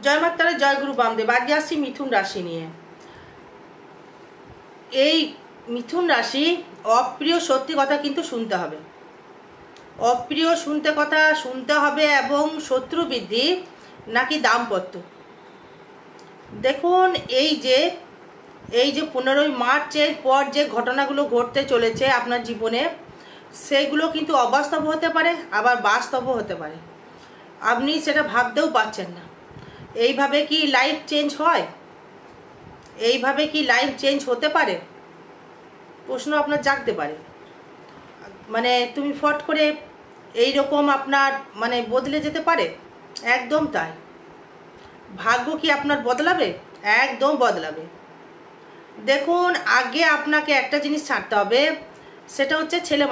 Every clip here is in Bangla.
জয় মাতারা, জয় গুরু বামদেব। আজকে আসছি মিথুন রাশি নিয়ে। এই মিথুন রাশি অপ্রিয় সত্যি কথা কিন্তু শুনতে হবে, অপ্রিয় কথা শুনতে হবে এবং শত্রু বৃদ্ধি নাকি দাম্পত্য। দেখুন এই যে 15ই মার্চের পর যে ঘটনাগুলো ঘটতে চলেছে আপনার জীবনে, সেগুলো কিন্তু অবাস্তব হতে পারে, আবার বাস্তবও হতে পারে। আপনি সেটা ভাবতেও পারছেন না। এইভাবে কি লাইফ চেঞ্জ হয়? এইভাবে কি লাইফ চেঞ্জ হতে পারে? প্রশ্ন আপনার জাগতে পারে। মানে তুমি ফট করে এইরকম আপনার মানে বদলে যেতে পারে? একদম তাই। ভাগ্য কি আপনার বদলাবে? একদম বদলাবে। দেখুন আগে আপনাকে একটা জিনিস ছাড়তে হবে, সেটা হচ্ছে ছেলে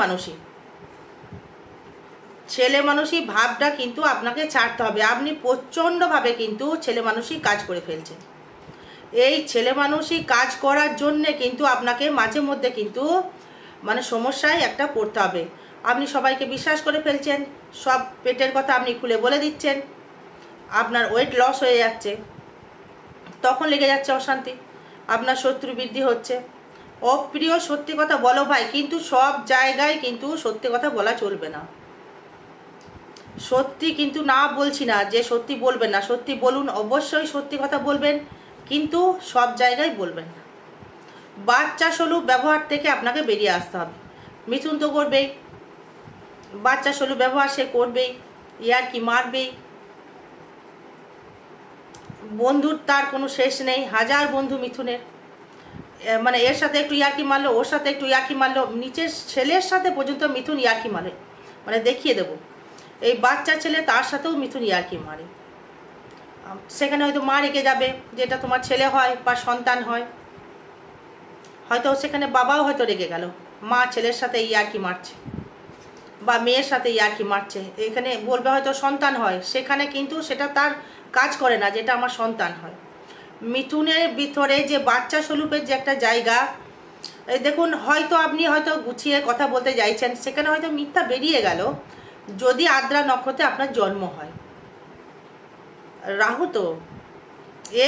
মানুষই ভাবটা কিন্তু আপনাকে ছাড়তে হবে। আপনি প্রচণ্ডভাবে কিন্তু ছেলে মানুষই কাজ করে ফেলছেন। এই ছেলে মানুষই কাজ করার জন্যে কিন্তু আপনাকে মাঝে মধ্যে কিন্তু মানে সমস্যায় একটা পড়তে হবে। আপনি সবাইকে বিশ্বাস করে ফেলছেন, সব পেটের কথা আপনি খুলে বলে দিচ্ছেন, আপনার ওয়েট লস হয়ে যাচ্ছে, তখন লেগে যাচ্ছে অশান্তি, আপনার শত্রু বৃদ্ধি হচ্ছে। অপ্রিয় সত্যি কথা বলো ভাই, কিন্তু সব জায়গায় কিন্তু সত্যি কথা বলা চলবে না। সত্যি কিন্তু না বলছি না যে সত্যি বলবেন না, সত্যি বলুন, অবশ্যই সত্যি কথা বলবেন, কিন্তু সব জায়গায় বলবেন না। বাচ্চা সুলভ ব্যবহার থেকে আপনাকে বেরিয়ে আসতে হবে। মিথুন তো করবেই, বাচ্চা সুলভ ব্যবহার সে করবেই, ইয়ার্কি মারবেই। বন্ধুর তার কোনো শেষ নেই, হাজার বন্ধু মিথুনের। মানে এর সাথে একটু ইয়ার্কি মারলো, ওর সাথে একটু ইয়ার্কি মারলো, নিচের ছেলের সাথে পর্যন্ত মিথুন ইয়ার্কি মারে। মানে দেখিয়ে দেবো, এই বাচ্চা ছেলে তার সাথেও মিথুন ইয়ার্কি মারে। সেখানে হয়তো মা রেগে যাবে, যেটা তোমার ছেলে হয় বা সন্তান হয়, হয়তো সেখানে বাবাও হয়তো রেগে গেল, মা ছেলের সাথে ইয়ার্কি মারছে বা মেয়ের সাথে ইয়ার্কি মারছে। এখানে বলবে হয়তো সন্তান হয়, সেখানে কিন্তু সেটা তার কাজ করে না, যেটা আমার সন্তান হয়। মিথুনের ভিতরে যে বাচ্চা স্বরূপের যে একটা জায়গা, দেখুন হয়তো আপনি হয়তো গুছিয়ে কথা বলতে চাইছেন, সেখানে হয়তো মিথ্যা বেরিয়ে গেল। যদি আদ্রা নক্ষত্রে আপনার জন্ম হয়, রাহু তো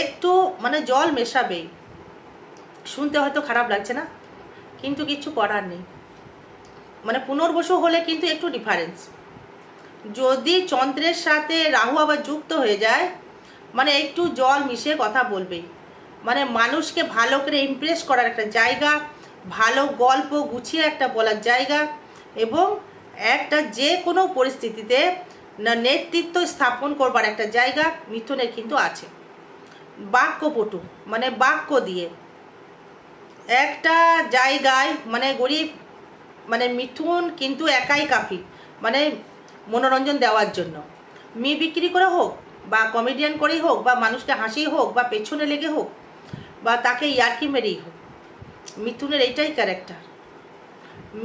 একটু মানে জল মেশাবেই। শুনতে হয়তো খারাপ লাগছে না, কিন্তু কিছু করার নেই। মানে পুনর্বসু হলে কিন্তু একটু ডিফারেন্স। যদি চন্দ্রের সাথে রাহু আবার যুক্ত হয়ে যায়, মানে একটু জল মিশিয়ে কথা বলবেই। মানে মানুষকে ভালো করে ইমপ্রেস করার একটা জায়গা, ভালো গল্প গুছিয়ে একটা বলার জায়গা, এবং একটা যে কোনো পরিস্থিতিতে নেতৃত্ব স্থাপন করবার একটা জায়গা মিথুনের কিন্তু আছে। বাক্যপটু, মানে বাক্য দিয়ে একটা জায়গায় মানে গরিব, মানে মিথুন কিন্তু একাই কাফি, মানে মনোরঞ্জন দেওয়ার জন্য। বিক্রি করে হোক বা কমেডিয়ান করেই হোক বা মানুষকে হাসিয়ে হোক বা পেছনে লেগে হোক বা তাকে ইয়ার্কি মেরেই হোক, মিথুনের এইটাই ক্যারেক্টার।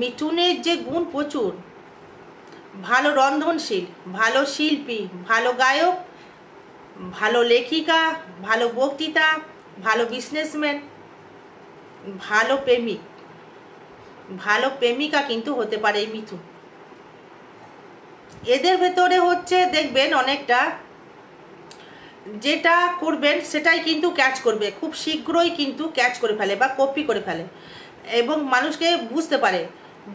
মিথুনের যে গুণ প্রচুর, ভালো রন্ধনশীল, ভালো শিল্পী, ভালো গায়ক, ভালো লেখিকা, ভালো বক্তৃতা, ভালো বিজনেসম্যান, ভালো প্রেমিক, ভালো প্রেমিকা কিন্তু হতে পারে এই মিথুন। এদের ভেতরে হচ্ছে দেখবেন অনেকটা যেটা করবেন সেটাই কিন্তু ক্যাচ করবে, খুব শীঘ্রই কিন্তু ক্যাচ করে ফেলে বা কপি করে ফেলে, এবং মানুষকে বুঝতে পারে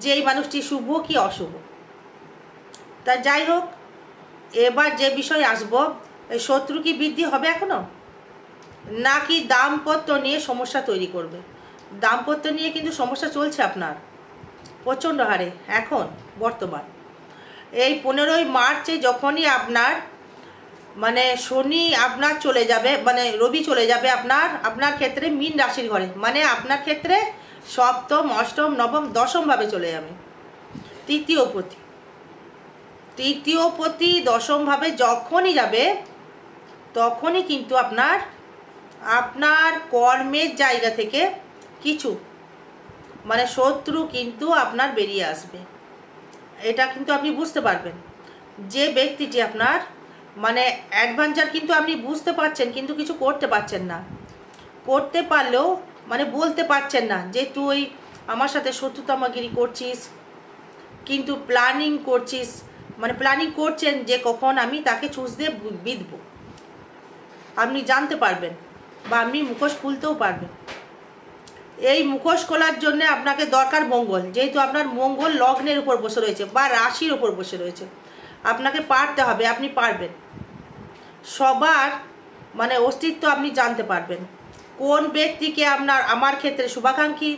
যে এই মানুষটি শুভ কি অশুভ। তা যাই হোক, এবার যে বিষয় আসবো, শত্রু কি বৃদ্ধি হবে এখনো, নাকি দাম্পত্য নিয়ে সমস্যা তৈরি করবে? দাম্পত্য নিয়ে কিন্তু সমস্যা চলছে আপনার প্রচণ্ড হারে এখন বর্তমান। এই 15ই মার্চে যখনই আপনার মানে শনি আপনার চলে যাবে, মানে রবি চলে যাবে আপনার ক্ষেত্রে মীন রাশির ঘরে, মানে আপনার ক্ষেত্রে সপ্তম, অষ্টম, নবম, দশমভাবে চলে যাবে। তৃতীয়পতি দশমভাবে যখনই যাবে, তখনই কিন্তু আপনার কর্মের জায়গা থেকে কিছু মানে শত্রু কিন্তু আপনার বেরিয়ে আসবে। এটা কিন্তু আপনি বুঝতে পারবেন। যে ব্যক্তিটি আপনার মানে অ্যাডভেঞ্চার কিন্তু আপনি বুঝতে পারছেন, কিন্তু কিছু করতে পারছেন না, করতে পারলেও মানে বলতে পারছেন না যে তুই আমার সাথে শত্রুতামাগিরি করছিস, কিন্তু প্ল্যানিং করছিস, মানে প্ল্যানিং করছেন যে কখন আমি তাকে চুষ দিয়ে বিঁধব। আপনি জানতে পারবেন বা আপনি মুখোশ খুলতেও পারবেন। এই মুখোশ খোলার জন্য আপনাকে দরকার মঙ্গল, যেহেতু আপনার মঙ্গল লগ্নের উপর বসে রয়েছে বা রাশির উপর বসে রয়েছে, আপনাকে পারতে হবে, আপনি পারবেন। সবার মানে অস্তিত্ব আপনি জানতে পারবেন, কোন ব্যক্তিকে আমার ক্ষেত্রে শুভাকাঙ্ক্ষী,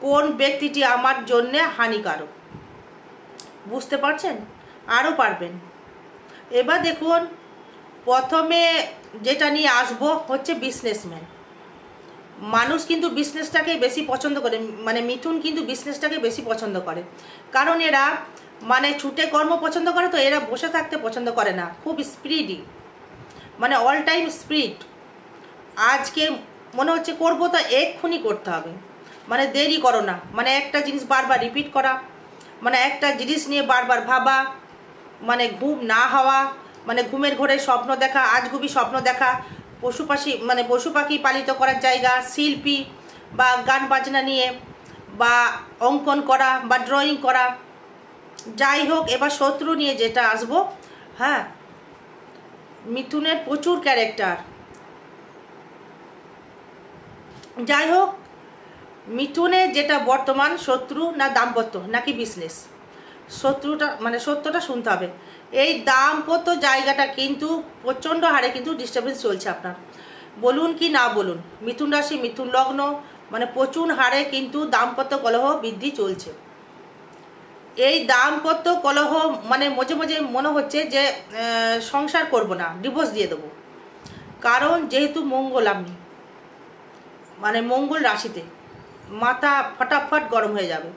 কোন ব্যক্তিটি আমার জন্যে হানিকারক, বুঝতে পারছেন? আরও পারবেন। এবার দেখুন, প্রথমে যেটা নিয়ে আসবো হচ্ছে বিজনেসম্যান। মানুষ কিন্তু বিজনেসটাকে বেশি পছন্দ করে, মানে মিথুন কিন্তু বিজনেসটাকে বেশি পছন্দ করে, কারণ এরা মানে ছুটে কর্ম পছন্দ করে, তো এরা বসে থাকতে পছন্দ করে না, খুব স্পিরিডি, মানে অল টাইম স্পিরিট। আজকে মনে হচ্ছে করবো তো এক্ষুনি করতে হবে, মানে দেরি করো না, মানে একটা জিনিস বারবার রিপিট করা, মানে একটা জিনিস নিয়ে বারবার ভাবা, মানে ঘুম না হওয়া, মানে ঘুমের ঘোরে স্বপ্ন দেখা, আজগুবি স্বপ্ন দেখা, পশু পাখি পালিত করার জায়গা, শিল্পী বা গান বাজনা নিয়ে বা অঙ্কন করা বা ড্রয়িং করা, যাই হোক। এবার শত্রু নিয়ে যেটা আসবো, হ্যাঁ, মিথুনের প্রচুর ক্যারেক্টার। যাই হোক, মিথুনের যেটা বর্তমান শত্রু না দাম্পত্য নাকি বিজনেস, শত্রুটা মানে সত্যটা শুনতে হবে। এই দাম্পত্য জায়গাটা কিন্তু প্রচণ্ড হারে কিন্তু ডিস্টার্বেন্স চলছে আপনার, বলুন কি না বলুন, মিথুন রাশি মিথুন লগ্ন, মানে প্রচুর হারে কিন্তু দাম্পত্য কলহ বৃদ্ধি চলছে। এই দাম্পত্য কলহ মানে মাঝে মাঝে মনে হচ্ছে যে সংসার করব না, ডিভোর্স দিয়ে দেবো, কারণ যেহেতু মঙ্গল, আপনি মানে মঙ্গল রাশিতে মাথা ফটাফট গরম হয়ে যাবে,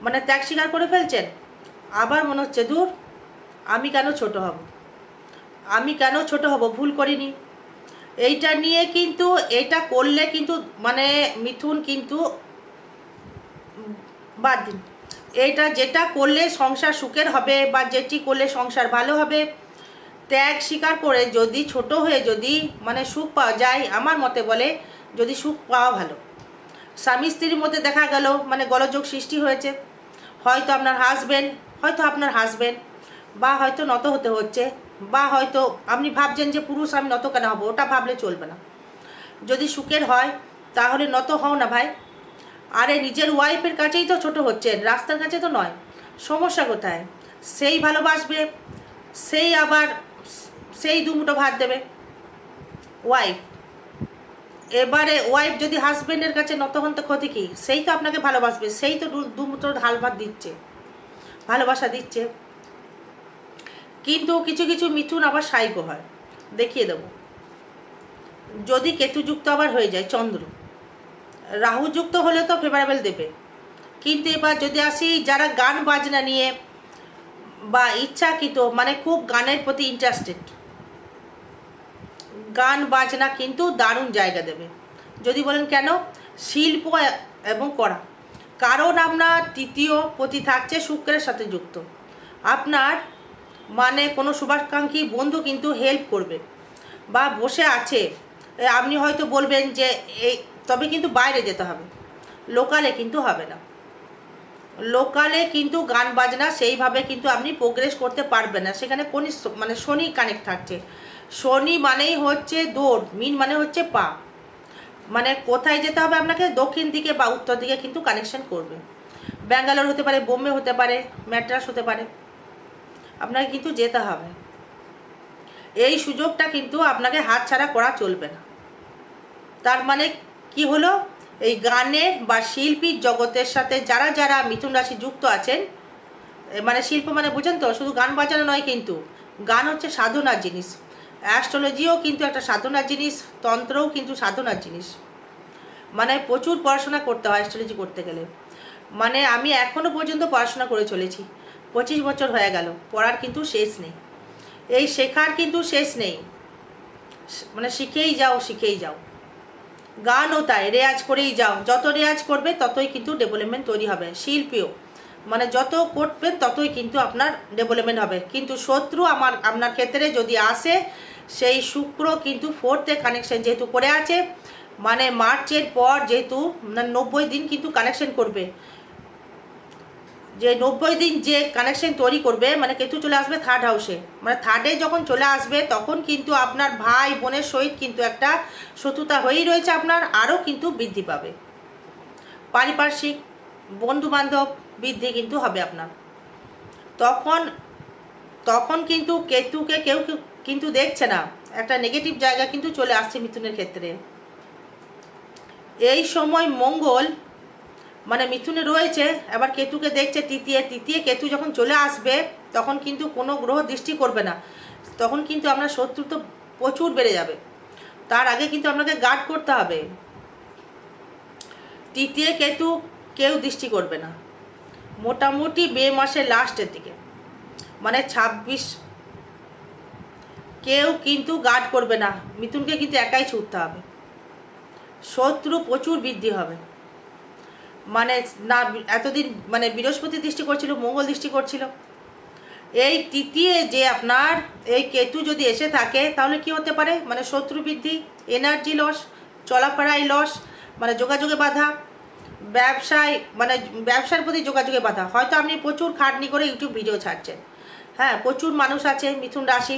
মানে ত্যাগ স্বীকার করে ফেলছেন। আবার মনে হচ্ছে দূর, আমি কেন ছোট হব, ভুল করিনি। এইটা নিয়ে কিন্তু এটা করলে কিন্তু মানে মিথুন কিন্তু বাদ দিন, এইটা যেটা করলে সংসার সুখের হবে বা যেটি করলে সংসার ভালো হবে, ত্যাগ স্বীকার করে যদি ছোট হয়ে যদি মানে সুখ পাওয়া যায়, আমার মতে বলে যদি সুখ পাওয়া ভালো। স্বামী স্ত্রীর মধ্যে দেখা গেল মানে গোলযোগ সৃষ্টি হয়েছে, হয়তো আপনার হাজবেন্ড বা হয়তো নত হতে হচ্ছে, বা হয়তো আপনি ভাবছেন যে পুরুষ আমি নত কেন হবো, ওটা ভাবলে চলবে না। যদি সুখের হয় তাহলে নত হও না ভাই। আরে নিজের ওয়াইফের কাছেই তো ছোট হচ্ছেন, রাস্তার কাছে তো নয়। সমস্যা কোথায়? সেই ভালোবাসবে, সেই দুমুঠো ভাত দেবে ওয়াইফ। এবারে ওয়াইফ যদি হাজবেন্ডের কাছে নত হন তো ক্ষতি কি? সেই তো আপনাকে ভালোবাসবে, সেই তো দুমুঠো ঢাল ভাত দিচ্ছে, ভালোবাসা দিচ্ছে। কিন্তু কিছু কিছু মিথুন আবার সাইকো হয়, দেখিয়ে দেব। যদি কেতুযুক্ত আবার হয়ে যায়, চন্দ্র রাহুযুক্ত হলে তো ফেভারেবল দেবে। কিন্তু এবার যদি আসি যারা গান বাজনা নিয়ে বা ইচ্ছাকৃত মানে খুব গানের প্রতি ইন্টারেস্টেড, গান বাজনা কিন্তু দারুণ জায়গা দেবে। যদি বলেন কেন, শিল্প এবং করা, কারণ আপনার তৃতীয় পতি থাকছে শুক্রের সাথে যুক্ত। আপনার মানে কোনো শুভাকাঙ্ক্ষী বন্ধু কিন্তু হেল্প করবে বা বসে আছে, আপনি হয়তো বলবেন যে এই, তবে কিন্তু বাইরে যেতে হবে, লোকালে কিন্তু হবে না। লোকালে কিন্তু গান বাজনা সেইভাবে কিন্তু আপনি প্রোগ্রেস করতে পারবেন না, সেখানে কোন মানে শনি কানেক্ট থাকছে। শনি মানেই হচ্ছে দৌড়, মিন মানে হচ্ছে পা, মানে কোথায় যেতে হবে আপনাকে, দক্ষিণ দিকে বা উত্তর দিকে কিন্তু কানেকশন করবে। ব্যাঙ্গালোর হতে পারে, বোম্বে হতে পারে, ম্যাড্রাস হতে পারে, আপনাকে কিন্তু যেতে হবে। এই সুযোগটা কিন্তু আপনাকে হাতছাড়া করা চলবে না। তার মানে কি হলো, এই গানের বা শিল্পীর জগতের সাথে যারা যারা মিথুন রাশি যুক্ত আছেন, মানে শিল্প মানে বুঝেন তো, শুধু গান বাজানো নয়, কিন্তু গান হচ্ছে সাধনার জিনিস, অ্যাস্ট্রোলজিও কিন্তু একটা সাধনার জিনিস, তন্ত্রও কিন্তু সাধনার জিনিস। মানে প্রচুর পড়াশোনা করতে হয় অ্যাস্ট্রোলজি করতে গেলে। মানে আমি এখনও পর্যন্ত পড়াশোনা করে চলেছি, 25 বছর হয়ে গেল, পড়ার কিন্তু শেষ নেই, এই শেখার কিন্তু শেষ নেই, মানে শিখেই যাও। গানও তাই, রেয়াজ করেই যাও, যত রেয়াজ করবে ততই কিন্তু ডেভেলপমেন্ট তৈরি হবে। শিল্পীও মানে যত করবেন ততই কিন্তু আপনার ডেভেলপমেন্ট হবে। কিন্তু শত্রু আপনার ক্ষেত্রে যদি আসে, সেই শুক্র কিন্তু 4th কানেকশন যেহেতু করে আছে, মানে মার্চের পর যেহেতু 90 দিন কিন্তু কানেকশন করবে। যে 90 দিন যে কানেকশন তৈরি করবে, মানে কেতু চলে আসবে থার্ড হাউসে, মানে থার্ডে যখন চলে আসবে তখন কিন্তু আপনার ভাই বোনের সহিত কিন্তু একটা শত্রুতা হয়েই রয়েছে আপনার, আরও কিন্তু বৃদ্ধি পাবে। পারিপার্শ্বিক বন্ধু বান্ধব বৃদ্ধি কিন্তু হবে আপনার। তখন তখন কিন্তু কেতুকে কেউ কিন্তু দেখছে না, একটা নেগেটিভ জায়গা কিন্তু চলে আসছে মিথুনের ক্ষেত্রে। এই সময় মঙ্গল মানে মিথুনে রয়েছে, আবার কেতুকে দেখছে তৃতীয় কেতু যখন চলে আসবে তখন কিন্তু কোনো গ্রহ দৃষ্টি করবে না, তখন কিন্তু আপনার শত্রু তো প্রচুর বেড়ে যাবে। তার আগে কিন্তু আপনাকে গার্ড করতে হবে। তৃতীয় কেতু কেউ দৃষ্টি করবে না মোটামুটি মে মাসের লাস্টের দিকে, মানে 26 কেউ কিন্তু গার্ড করবে না, মিথুনকে কিন্তু একাই ছুটতে হবে। শত্রু প্রচুর বৃদ্ধি হবে, মানে না এতদিন মানে বৃহস্পতি দৃষ্টি করছিল, মঙ্গল দৃষ্টি করছিল, এই তৃতীয় যে আপনার এই কেতু যদি এসে থাকে তাহলে কি হতে পারে, মানে শত্রু বৃদ্ধি, এনার্জি লস, চলাফেরায় লস, মানে যোগাযোগে বাধা, ব্যবসায় মানে ব্যবসার প্রতি যোগাযোগে বাধা। হয়তো আপনি প্রচুর খাটনি করে ইউটিউব ভিডিও ছাড়ছেন, হ্যাঁ প্রচুর মানুষ আছে মিথুন রাশি,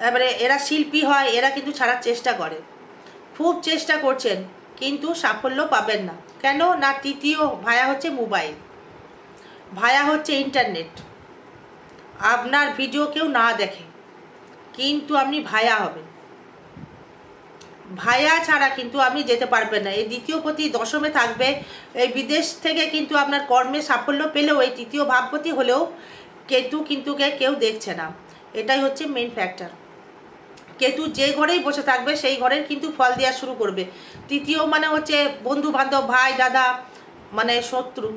এবারে এরা শিল্পী হয়, এরা কিন্তু ছাড়ার চেষ্টা করে, খুব চেষ্টা করছেন কিন্তু সাফল্য পাবেন না। কেন না, তৃতীয় ভায়া হচ্ছে মোবাইল, ভায়া হচ্ছে ইন্টারনেট। আপনার ভিডিও কেউ না দেখে কিন্তু আপনি ভায়া হবেন, ভায়া ছাড়া কিন্তু আপনি যেতে পারবেন না। এই দ্বিতীয় পতি দশমে থাকবে, এই বিদেশ থেকে কিন্তু আপনার কর্মে সাফল্য পেলেও এই তৃতীয় ভাবপতি হলেও কেতু কিন্তু কেউ দেখছে না, এটাই হচ্ছে মেইন ফ্যাক্টর। কেতু যে ঘরেই বসে থাকবে সেই ঘরের কিন্তু ফল দেওয়া শুরু করবে। তৃতীয় মানে হচ্ছে বন্ধু বান্ধব, ভাই দাদা, মানে শত্রু।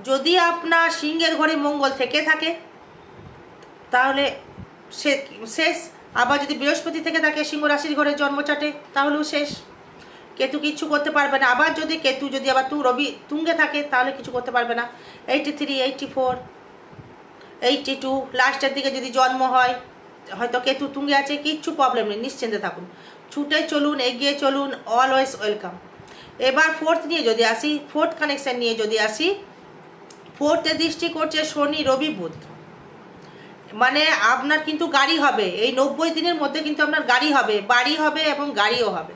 যদি আপনার সিংহের ঘরে মঙ্গল থেকে থাকে তাহলে শেষ, আবার যদি বৃহস্পতি থেকে থাকে সিংহ রাশির ঘরে জন্মচাটে তাহলেও শেষ, কেতু কিচ্ছু করতে পারবে না। আবার যদি কেতু যদি আবার রবি তুঙ্গে থাকে তাহলে কিছু করতে পারবে না। 83, 84, 82 লাস্টের দিকে যদি জন্ম হয়, হয়তো কেতু তুঙ্গে আছে, কিচ্ছু প্রবলেম নেই, নিশ্চিন্তে থাকুন, ছুটে চলুন, এগিয়ে চলুন, অলওয়েজ ওয়েলকাম। এবার ফোর্থ নিয়ে যদি আসি, ফোর্থ কানেকশন নিয়ে যদি আসি, ফোর্থে দৃষ্টি করছে শনি রবি বুধ, মানে আপনার কিন্তু গাড়ি হবে এই 90 দিনের মধ্যে, কিন্তু আপনার গাড়ি হবে, বাড়ি হবে এবং গাড়িও হবে,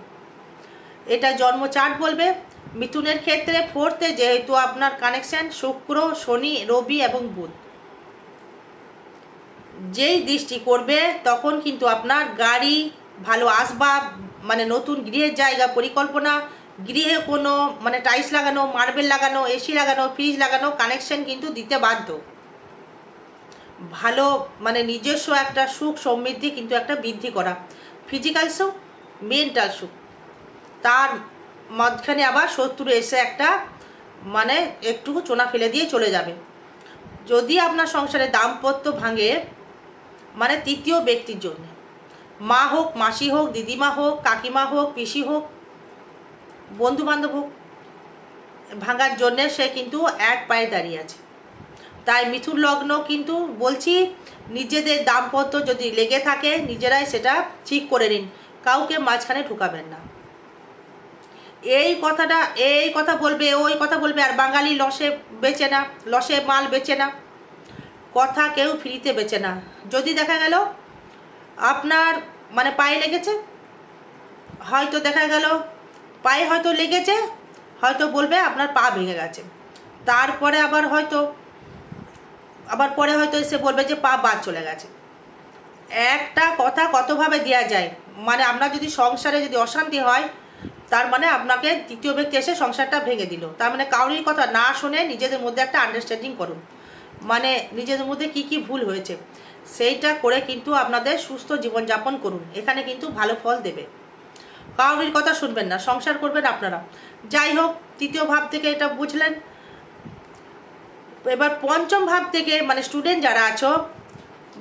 এটা জন্ম চার্ট বলবে। মিথুনের ক্ষেত্রে ফোর্থে যেহেতু আপনার কানেকশন শুক্র শনি রবি এবং বুধ, যেই দৃষ্টি করবে তখন কিন্তু আপনার গাড়ি, ভালো আসবাব, মানে নতুন গৃহের জায়গা পরিকল্পনা, গৃহে কোনো মানে টাইলস লাগানো, মার্বেল লাগানো, এসি লাগানো, ফ্রিজ লাগানো কানেকশন কিন্তু দিতে বাধ্য। ভালো মানে নিজস্ব একটা সুখ সমৃদ্ধি কিন্তু একটা বৃদ্ধি করা, ফিজিক্যাল সুখ, মেন্টাল সুখ, তার মাঝখানে আবার শত্রু এসে একটা মানে একটু চোনা ফেলে দিয়ে চলে যাবে। যদি আপনার সংসারে দাম্পত্য ভাঙে, মানে তৃতীয় ব্যক্তির জন্য, মা হোক, মাসি হোক, দিদিমা হোক, কাকিমা হোক, পিসি হোক, বন্ধু বান্ধব হোক, ভাঙার জন্যে সে কিন্তু এক পায়ে দাঁড়িয়ে আছে। তাই মিথুন লগ্ন কিন্তু বলছি, নিজেদের দাম্পত্য যদি লেগে থাকে নিজেরাই সেটা ঠিক করে নিন, কাউকে মাঝখানে ঢুকাবেন না। এই কথা বলবে, ওই কথা বলবে, আর বাঙালি লসে বেচে না, লসে মাল বেচে না, কথা কেউ ফ্রিতে বেচে না। যদি দেখা গেল আপনার মানে পায়ে লেগেছে, হয়তো দেখা গেল পায়ে হয়তো লেগেছে, হয়তো বলবে আপনার পা ভেঙে গেছে, তারপরে আবার পরে হয়তো এসে বলবে যে পা বাদ চলে গেছে। একটা কথা কতভাবে দেওয়া যায়, মানে আপনার যদি সংসারে যদি অশান্তি হয়, তার মানে আপনাকে তৃতীয় ব্যক্তি এসে সংসারটা ভেঙে দিল, তার মানে কারোরই কথা না শুনে নিজেদের মধ্যে একটা আন্ডারস্ট্যান্ডিং করুন, মানে নিজেদের মধ্যে কি কি ভুল হয়েছে সেইটা করে কিন্তু আপনাদের সুস্থ জীবনযাপন করুন, এখানে কিন্তু ভালো ফল দেবে। কারোরই কথা শুনবেন না, সংসার করবেন আপনারা। যাই হোক, তৃতীয় ভাব থেকে এটা বুঝলেন। এবার পঞ্চম ভাব থেকে মানে স্টুডেন্ট যারা আছো,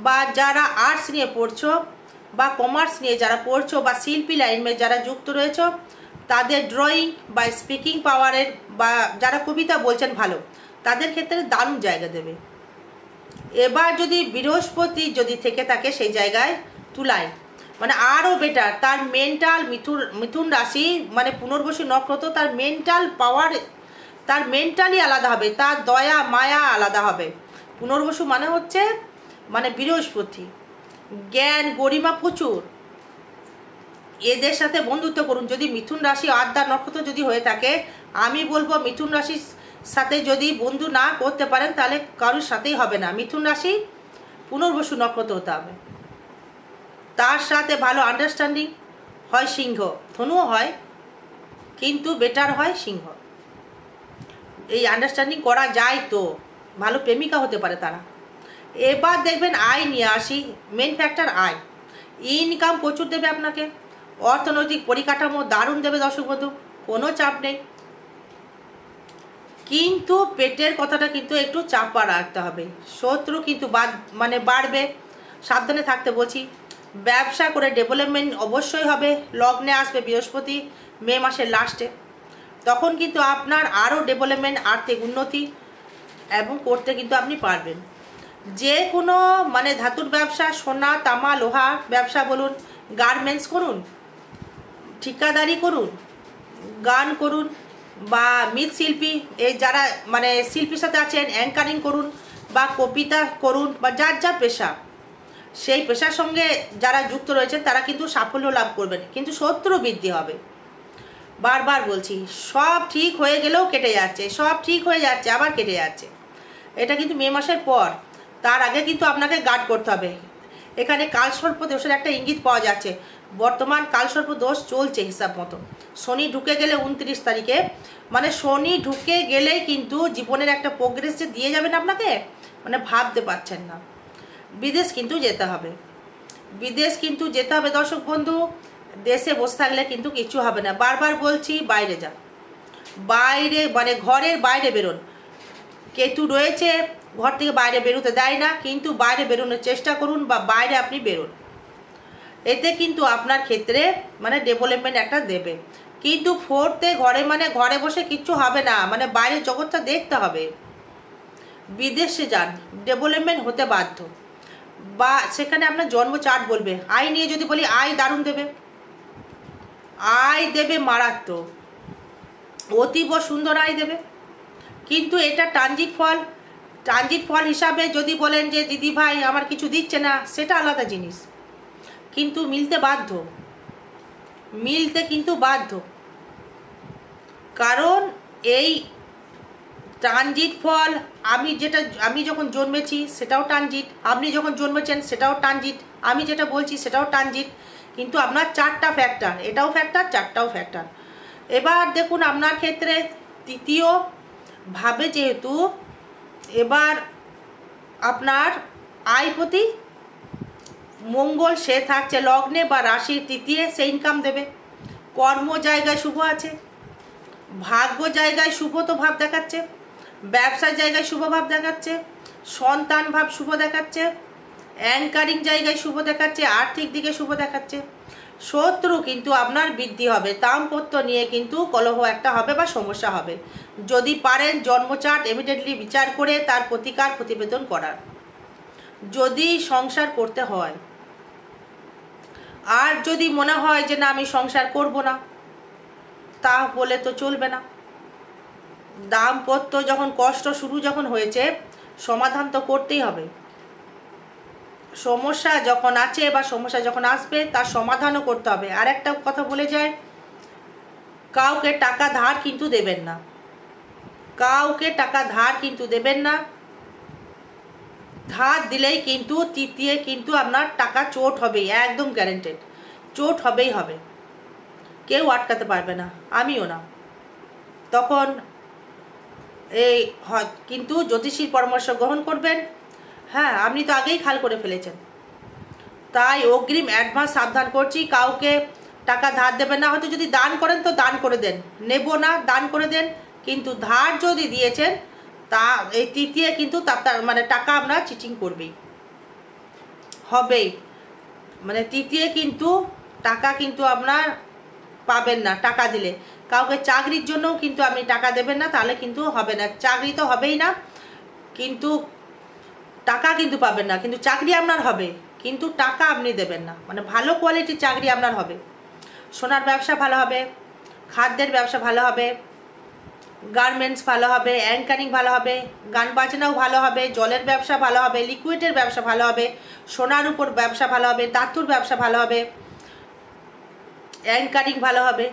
বা যারা আর্টস নিয়ে পড়ছো, বা কমার্স নিয়ে যারা পড়ছো, বা শিল্পী লাইনে যারা যুক্ত রয়েছে, তাদের ড্রয়িং বা স্পিকিং পাওয়ারের, বা যারা কবিতা বলছেন ভালো, তাদের ক্ষেত্রে দারুণ জায়গা দেবে। এবার যদি বৃহস্পতি যদি থেকে থাকে সেই জায়গায় তুলায়, মানে আরও বেটার, তার মেন্টাল মিথুন রাশি মানে পুনর্বসু নক্ষত্র, তার মেন্টাল পাওয়ার তার মেন্টালি আলাদা হবে, তার দয়া মায়া আলাদা হবে। পুনর্বসু মানে হচ্ছে মানে বৃহস্পতি, জ্ঞান গরিমা প্রচুর। এদের সাথে বন্ধুত্ব করুন। যদি মিথুন রাশি আদ্যা নক্ষত্র যদি হয়ে থাকে, আমি বলবো মিথুন রাশির সাথে যদি বন্ধু না করতে পারেন তাহলে কারোর সাথেই হবে না। মিথুন রাশি পুনর্বসু নক্ষত্র হতে হবে। তার সাথে ভালো আন্ডারস্ট্যান্ডিং হয় সিংহ, ধনুও হয় কিন্তু বেটার হয় সিংহ। এই আন্ডারস্ট্যান্ডিং করা যায় তো ভালো প্রেমিকা হতে পারে তারা। এবার দেখবেন আয় নিয়ে আসি, মেন ফ্যাক্টর আয়। ইনকাম প্রচুর দেবে আপনাকে, অর্থনৈতিক পরিকাঠামো দারুণ দেবে দর্শক বন্ধু, কোনো চাপ নেই। কিন্তু পেটের কথাটা কিন্তু একটু চাপা রাখতে হবে। শত্রু কিন্তু মানে বাড়বে, সাবধানে থাকতে বলছি। ব্যবসা করে ডেভেলপমেন্ট অবশ্যই হবে। লগ্নে আসবে বৃহস্পতি মে মাসের লাস্টে, তখন কিন্তু আপনার আরও ডেভেলপমেন্ট, আর্থিক উন্নতি এবং করতে কিন্তু আপনি পারবেন। যে কোনো মানে ধাতুর ব্যবসা, সোনা তামা লোহা ব্যবসা বলুন, গার্মেন্টস করুন, ঠিকাদারি করুন, গান করুন বা মৃৎশিল্পী, এই যারা মানে শিল্পীর সাথে আছেন, অ্যাঙ্কারিং করুন বা কবিতা করুন বা যার যা পেশা, সেই পেশার সঙ্গে যারা যুক্ত রয়েছেন তারা কিন্তু সাফল্য লাভ করবেন, কিন্তু শত্রু বৃদ্ধি হবে। বারবার বলছি, সব ঠিক হয়ে গেলেও কেটে যাচ্ছে, সব ঠিক হয়ে যাচ্ছে আবার কেটে যাচ্ছে। এটা কিন্তু মে মাসের পর, তার আগে কিন্তু আপনাকে গার্ড করতে হবে। এখানে কালসর্প দোষের একটা ইঙ্গিত পাওয়া যাচ্ছে। বর্তমান কালসর্প দোষ চলছে হিসাব মতো। শনি ঢুকে গেলে 29 তারিখে, মানে শনি ঢুকে গেলেই কিন্তু জীবনের একটা প্রোগ্রেস যে দিয়ে যাবেন আপনাকে, মানে ভাবতে পারছেন না। বিদেশ কিন্তু যেতে হবে, বিদেশ কিন্তু যেতে হবে দর্শক বন্ধু। দেশে বসে থাকলে কিন্তু কিছু হবে না। বারবার বলছি বাইরে যান, বাইরে মানে ঘরের বাইরে বেরোন। কেতু রয়েছে, ঘর থেকে বাইরে বেরোতে দেয় না, কিন্তু বাইরে বেরোনোর চেষ্টা করুন বা বাইরে আপনি বেরোন। এতে কিন্তু আপনার ক্ষেত্রে মানে ডেভেলপমেন্ট একটা দেবে। কিন্তু ফোর্থে ঘরে মানে ঘরে বসে কিচ্ছু হবে না, মানে বাইরের জগৎটা দেখতে হবে। বিদেশে যান, ডেভেলপমেন্ট হতে বাধ্য। বা সেখানে আপনার জন্ম চার্ট বলবে। আয় নিয়ে যদি বলি, আয় দারুণ দেবে, আয় দেবে মারাত্মক, অতীব সুন্দর আয় দেবে। কিন্তু এটা ট্রানজিট ফল, ট্রানজিট ফল হিসাবে যদি বলেন যে দিদি ভাই আমার কিছু দিচ্ছে না, সেটা আলাদা জিনিস, কিন্তু মিলতে বাধ্য, মিলতে কিন্তু বাধ্য। কারণ এই ট্রানজিট ফল, আমি যখন জন্মেছি সেটাও ট্রানজিট, আপনি যখন জন্মেছেন সেটাও ট্রানজিট, আমি যেটা বলছি সেটাও ট্রানজিট। কিন্তু আপনার 4টা ফ্যাক্টর, এটাও ফ্যাক্টর, 4টাও ফ্যাক্টর। এবার দেখুন আপনার ক্ষেত্রে তৃতীয় ভাবে যেহেতু এবার আপনার আয়পতি মঙ্গল সে থাকছে লগ্নে বা রাশির তৃতীয়, সে ইনকাম দেবে। কর্ম জায়গায় শুভ আছে, ভাগ্য জায়গায় শুভ তো ভাব দেখাচ্ছে, ব্যবসার জায়গায় শুভ ভাব দেখাচ্ছে, সন্তান ভাব শুভ দেখাচ্ছে, অ্যাঙ্কারিং জায়গায় শুভ দেখাচ্ছে, আর্থিক দিকে শুভ দেখাচ্ছে। শত্রু কিন্তু আপনার বৃদ্ধি হবে, দাম্পত্য নিয়ে কিন্তু কলহ একটা হবে বা সমস্যা হবে। যদি পারেন জন্মচার্ট ইমিডিয়েটলি বিচার করে তার প্রতিকার প্রতিবেদন করার, যদি সংসার করতে হয়। আর যদি মনে হয় যে না আমি সংসার করব না, তা বলে তো চলবে না। দাম্পত্য যখন কষ্ট শুরু যখন হয়েছে, সমাধান তো করতেই হবে। সমস্যা যখন আছে বা সমস্যা যখন আসবে তার সমাধানও করতে হবে। আর একটা কথা বলে যায়, কাউকে টাকা ধার কিন্তু দেবেন না, কাউকে টাকা ধার কিন্তু দেবেন না। ধার দিলেই কিন্তু তৃতীয় কিন্তু আপনার টাকা চোট হবে, একদম গ্যারেন্টেড, চোট হবেই হবে, কেউ আটকাতে পারবে না, আমিও না। তখন এই কিন্তু জ্যোতিষীর পরামর্শ গ্রহণ করবেন। হ্যাঁ, আপনি তো আগেই খাল করে ফেলেছেন, তাই অগ্রিম অ্যাডভান্স সাবধান করছি, কাউকে টাকা ধার দেবেন না। হয়তো যদি দান করেন তো দান করে দেন, নেব না, দান করে দেন। কিন্তু ধার যদি দিয়েছেন তা এই তৃতীয় কিন্তু তার মানে টাকা আপনার চিটিং করবেই, হবেই। মানে তৃতীয় কিন্তু টাকা কিন্তু আপনার পাবেন না টাকা দিলে। কাউকে চাকরির জন্যও কিন্তু আপনি টাকা দেবেন না, তাহলে কিন্তু হবে না। চাকরি তো হবেই না, কিন্তু টাকা কিন্তু পাবেন না। কিন্তু চাকরি আপনার হবে, কিন্তু টাকা আপনি দেবেন না। মানে ভালো কোয়ালিটির চাকরি আপনার হবে, সোনার ব্যবসা ভালো হবে, খাদ্যের ব্যবসা ভালো হবে, গার্মেন্টস ভালো হবে, অ্যাঙ্কারিং ভালো হবে, গান বাজনাও ভালো হবে, জলের ব্যবসা ভালো হবে, লিকুইডের ব্যবসা ভালো হবে, সোনার উপর ব্যবসা ভালো হবে, ধাতুর ব্যবসা ভালো হবে, অ্যাঙ্কারিং ভালো হবে।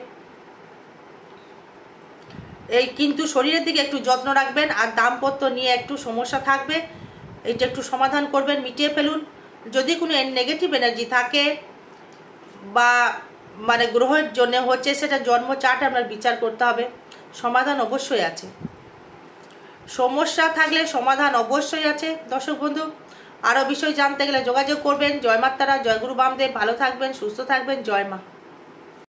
এই কিন্তু শরীরের দিকে একটু যত্ন রাখবেন, আর দাম্পত্য নিয়ে একটু সমস্যা থাকবে, এইটা একটু সমাধান করবেন, মিটিয়ে ফেলুন। যদি কোনো নেগেটিভ এনার্জি থাকে বা মানে গ্রহের জন্য হচ্ছে, সেটা জন্ম চার্ট আপনার বিচার করতে হবে। সমাধান অবশ্যই আছে, সমস্যা থাকলে সমাধান অবশ্যই আছে। দর্শক বন্ধু, আরও বিষয় জানতে গেলে যোগাযোগ করবেন। জয় মাতারা, জয় গুরু বামদেব। ভালো থাকবেন, সুস্থ থাকবেন। জয় মা।